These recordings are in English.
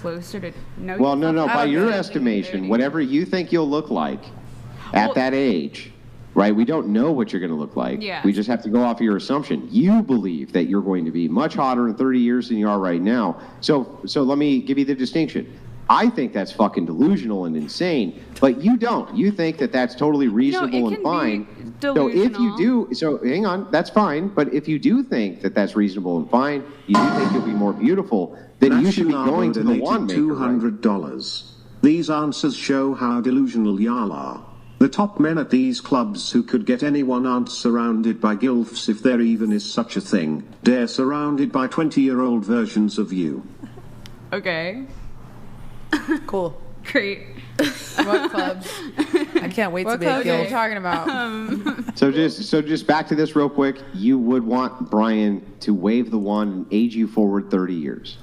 closer to know. Well, no. By your estimation, whatever you think you'll look like at that age, right? We don't know what you're going to look like. Yeah. We just have to go off of your assumption. You believe that you're going to be much hotter in 30 years than you are right now. So let me give you the distinction. I think that's fucking delusional and insane, but you don't. You think that that's totally reasonable and fine. So if you do, hang on, that's fine. But if you do think that that's reasonable and fine, you do think you'll be more beautiful, then you should be going to the wand maker. $200. Right? These answers show how delusional y'all are. The top men at these clubs who could get anyone aren't surrounded by gilfs, if there even is such a thing. They're surrounded by 20-year-old versions of you. Okay. Cool. Great. What clubs? I can't wait to be a What clubs are you talking about? So just back to this real quick. You would want Brian to wave the wand and age you forward 30 years.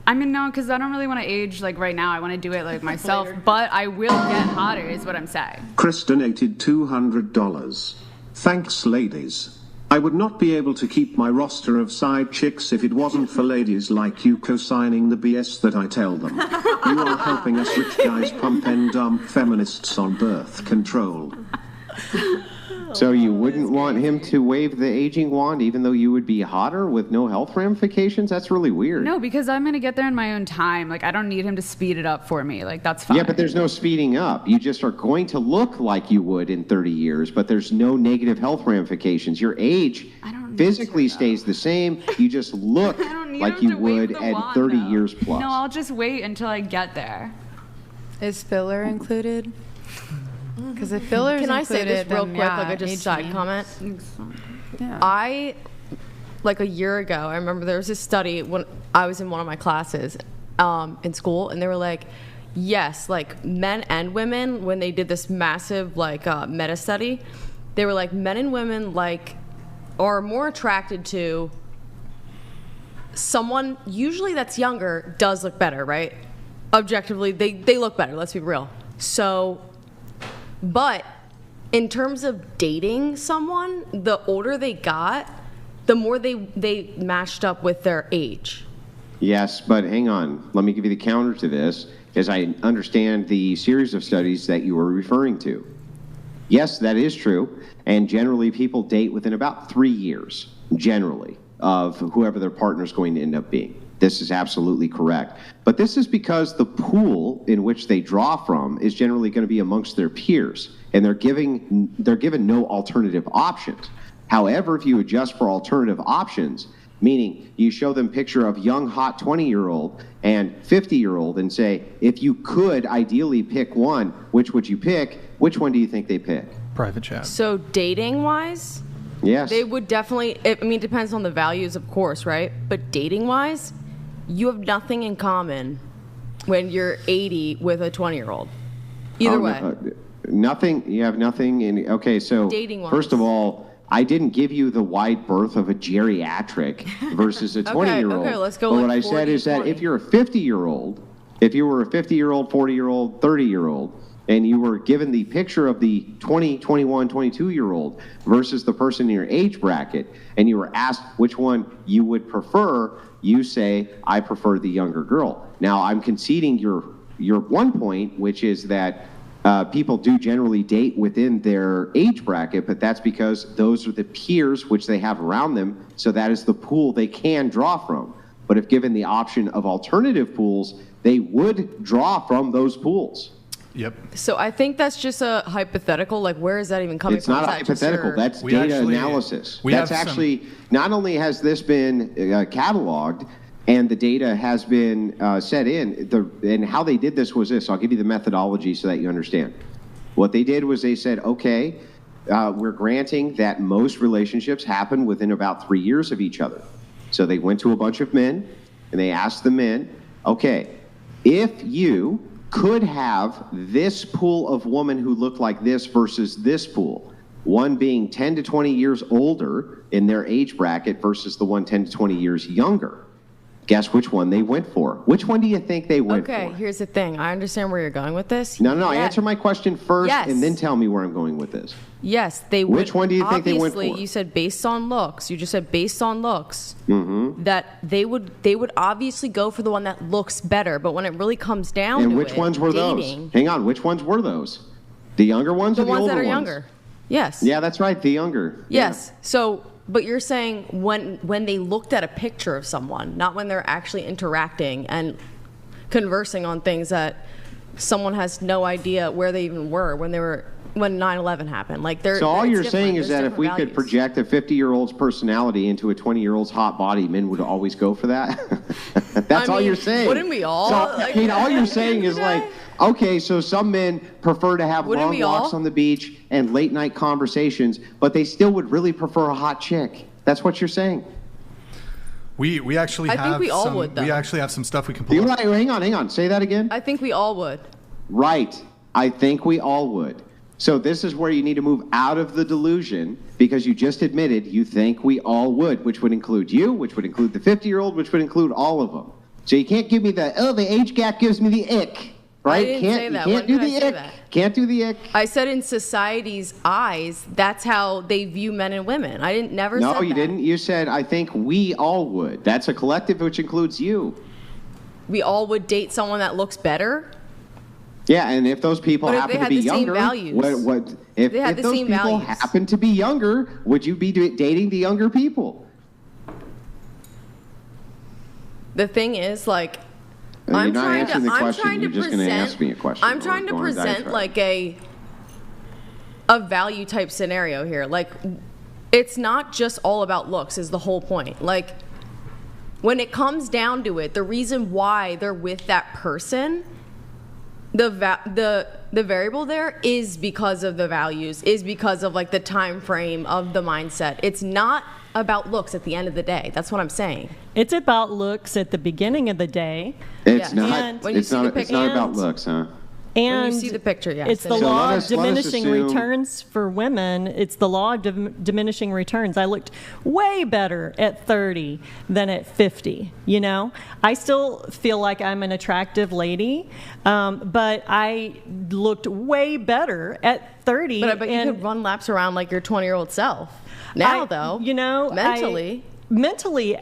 I mean, no, because I don't really want to age like right now. I want to do it like myself, but I will get hotter is what I'm saying. Chris donated $200. Thanks, ladies. I would not be able to keep my roster of side chicks if it wasn't for ladies like you co-signing the BS that I tell them. You are helping us rich guys pump and dump feminists on birth control. So you wouldn't want him to wave the aging wand even though you would be hotter with no health ramifications? That's really weird. No, because I'm going to get there in my own time. Like, I don't need him to speed it up for me. Like, that's fine. Yeah, but there's no speeding up. You just are going to look like you would in 30 years, but there's no negative health ramifications. Your age physically stays the same. You just look like you would at 30 years plus. No, I'll just wait until I get there. Is filler included? Because if filler is included, Can I say this real then, quick, yeah, like a just side 18. comment? Yeah. I, like a year ago, I remember there was this study when I was in one of my classes in school, and they were like, yes, like men and women, when they did this massive like meta study, they were like men and women like are more attracted to someone usually that's younger does look better, right? Objectively, they look better, let's be real. So, but in terms of dating someone, the older they got, the more they matched up with their age. Yes, but hang on. Let me give you the counter to this, as I understand the series of studies that you were referring to. Yes, that is true, and generally people date within about 3 years, generally, of whoever their partner is going to end up being. This is absolutely correct. But this is because the pool in which they draw from is generally going to be amongst their peers, and they're given no alternative options. However, if you adjust for alternative options, meaning you show them a picture of young, hot 20-year-old and 50-year-old and say, if you could ideally pick one, which would you pick? Which one do you think they pick? Private chat. So dating-wise, yes, they would definitely, I mean, it depends on the values, of course, right? But dating-wise, you have nothing in common when you're 80 with a 20-year-old. Either way. Nothing, you have nothing in, okay, so Dating-wise. First of all, I didn't give you the wide berth of a geriatric versus a 20-year-old. Okay, let's go But like what I 40, said is that 20. if you're a 50-year-old, if you were a 50-year-old, 40-year-old, 30-year-old, and you were given the picture of the 20, 21, 22-year-old versus the person in your age bracket, and you were asked which one you would prefer, you say, I prefer the younger girl. Now, I'm conceding your one point, which is that people do generally date within their age bracket, but that's because those are the peers which they have around them, so that is the pool they can draw from. But if given the option of alternative pools, they would draw from those pools. Yep. So I think that's just a hypothetical. Like, where is that even coming It's from? not Is a that just hypothetical. your- That's We data actually- analysis. we That's have some- actually, not only has this been cataloged, and the data has been set in, and how they did this was this. I'll give you the methodology so that you understand. What they did was they said, okay, we're granting that most relationships happen within about 3 years of each other. So they went to a bunch of men, and they asked the men, okay, if you could have this pool of women who look like this versus this pool, one being 10 to 20 years older in their age bracket versus the one 10 to 20 years younger. Guess which one they went for? Which one do you think they went for? Okay, here's the thing. I understand where you're going with this. No. Answer my question first, Yes. and then tell me where I'm going with this. Yes, they would. Which one do you think they went for? Obviously, you said based on looks. You just said based on looks. Mm-hmm. That they would obviously go for the one that looks better. But when it really comes down And to which it, ones were dating, those? Hang on, which ones were those? The younger ones or the the ones older that are ones? younger. Yes. Yeah, that's right, the younger. Yes. So, but you're saying when they looked at a picture of someone, not when they're actually interacting and conversing on things that someone has no idea where they even were when 9/11 happened. Like So all you're different. saying is There's that if we different could values. project a 50-year-old's personality into a 20-year-old's hot body, men would always go for that? That's I all mean, you're saying. wouldn't we all? So, Like, I mean, all you're saying is like, okay, so some men prefer to have Wouldn't long we all? walks on the beach and late night conversations, but they still would really prefer a hot chick. That's what you're saying. We actually I have think we all some, would, though. we actually have some stuff we can pull You're up. right. Hang on. Say that again. I think we all would. Right. I think we all would. So this is where you need to move out of the delusion, because you just admitted you think we all would, which would include you, which would include the 50-year-old, which would include all of them. So you can't give me the age gap gives me the ick, right? I didn't say that. You When can't do did I the say ick. that? Can't do the ick. I said in society's eyes, that's how they view men and women. I didn't never No, said you that. didn't. You said, I think we all would. That's a collective, which includes you. We all would date someone that looks better. Yeah, and if those people But if happen they to had be the same younger, values. if They had the those same people values. happen to be younger, would you be dating the younger people? The thing is, like, You're I'm not trying answering to, the I'm question. trying to You're just present. going to ask me a question. I'm trying to or go on a present diatribe. like a value type scenario here. Like, it's not just all about looks. Is the whole point. Like, when it comes down to it, the reason why they're with that person, the variable there is because of the values, is because of like the time frame of the mindset. It's not about looks at the end of the day. That's what I'm saying. It's about looks at the beginning of the day. It's Yes. not. And when you It's see not. the It's picture- not about and- looks, huh? And When you see the picture, yes. it's the So law let of us diminishing assume- returns for women. It's the law of diminishing returns. I looked way better at 30 than at 50. You know, I still feel like I'm an attractive lady, but I looked way better at 30. But I bet you could run laps around like your 20-year-old self. Now, though, you know, mentally, That's not what we're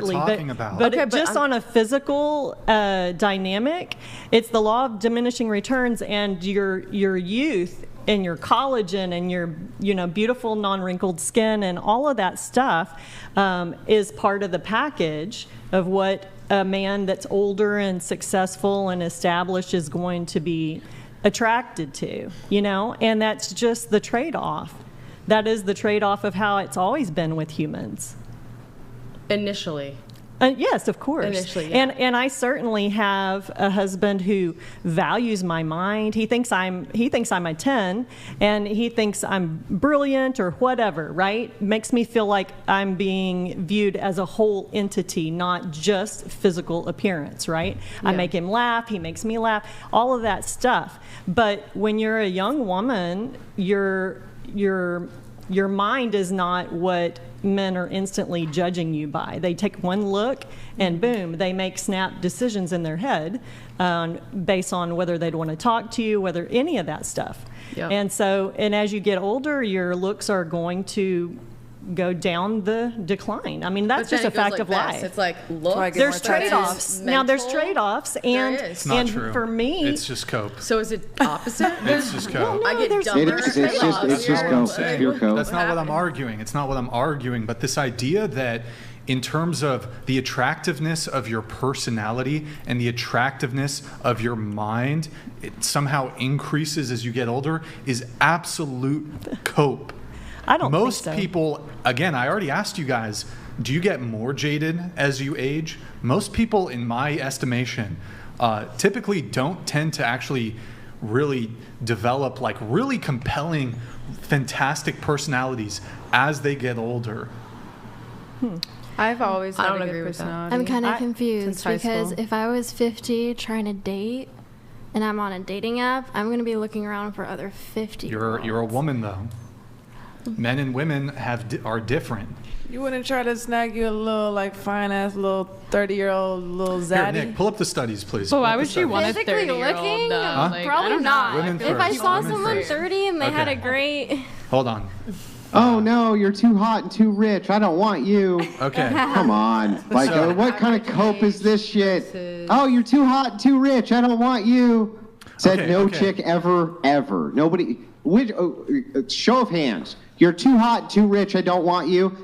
absolutely, talking about. but Okay, it, but just I'm- on a physical dynamic, it's the law of diminishing returns, and your youth and your collagen and your beautiful non-wrinkled skin and all of that stuff is part of the package of what a man that's older and successful and established is going to be attracted to, and that's just the trade-off. That is the trade-off of how it's always been with humans. initially. Yes, of course. Initially, yeah. And I certainly have a husband who values my mind. He thinks I'm a 10, and he thinks I'm brilliant or whatever, right? Makes me feel like I'm being viewed as a whole entity, not just physical appearance, right? I Yeah. make him laugh, he makes me laugh, all of that stuff. But when you're a young woman, your mind is not what men are instantly judging you by. They take one look and boom, they make snap decisions in their head based on whether they'd want to talk to you, whether any of that stuff. Yep. And as you get older, your looks are going to go down the decline. I mean, that's just a fact of life. It's like, look, why I get There's more tattoos. trade-offs. Now there's mental. trade-offs, There and is. It's not and true. for me, It's just cope. So is it opposite? It's just cope. I get there's- dumber. It is. It's just. It's just That's what I'm go. saying. Pure coke. That's not what I'm arguing. It's not what I'm arguing. But this idea that in terms of the attractiveness of your personality and the attractiveness of your mind, it somehow increases as you get older is absolute cope. I don't Most think so. people, again, I already asked you guys, do you get more jaded as you age? Most people, in my estimation, typically don't tend to actually really develop like really compelling, fantastic personalities as they get older. I've always I had don't a good agree with that. personality. I'm kind of since confused high because school. if I was 50 trying to date and I'm on a dating app, I'm going to be looking around for other 50. You're a woman though. Men and women are different. You wouldn't try to snag you a little, like, fine-ass little 30-year-old little Here, zaddy? Nick, pull up the studies, please. But why Pull up would the she studies. want a Physically 30-year-old looking? though? Huh? Like, Probably I don't not. know. Women If I first. saw Women someone first. 30 and they had a Okay. great... Hold on. Oh no, you're too hot and too rich. I don't want you. Okay. Come on. Like, So- what kind of cope is this shit? Oh, you're too hot and too rich. I don't want you. Said Okay, no okay. chick ever. Nobody. Show of hands. You're too hot and too rich. I don't want you.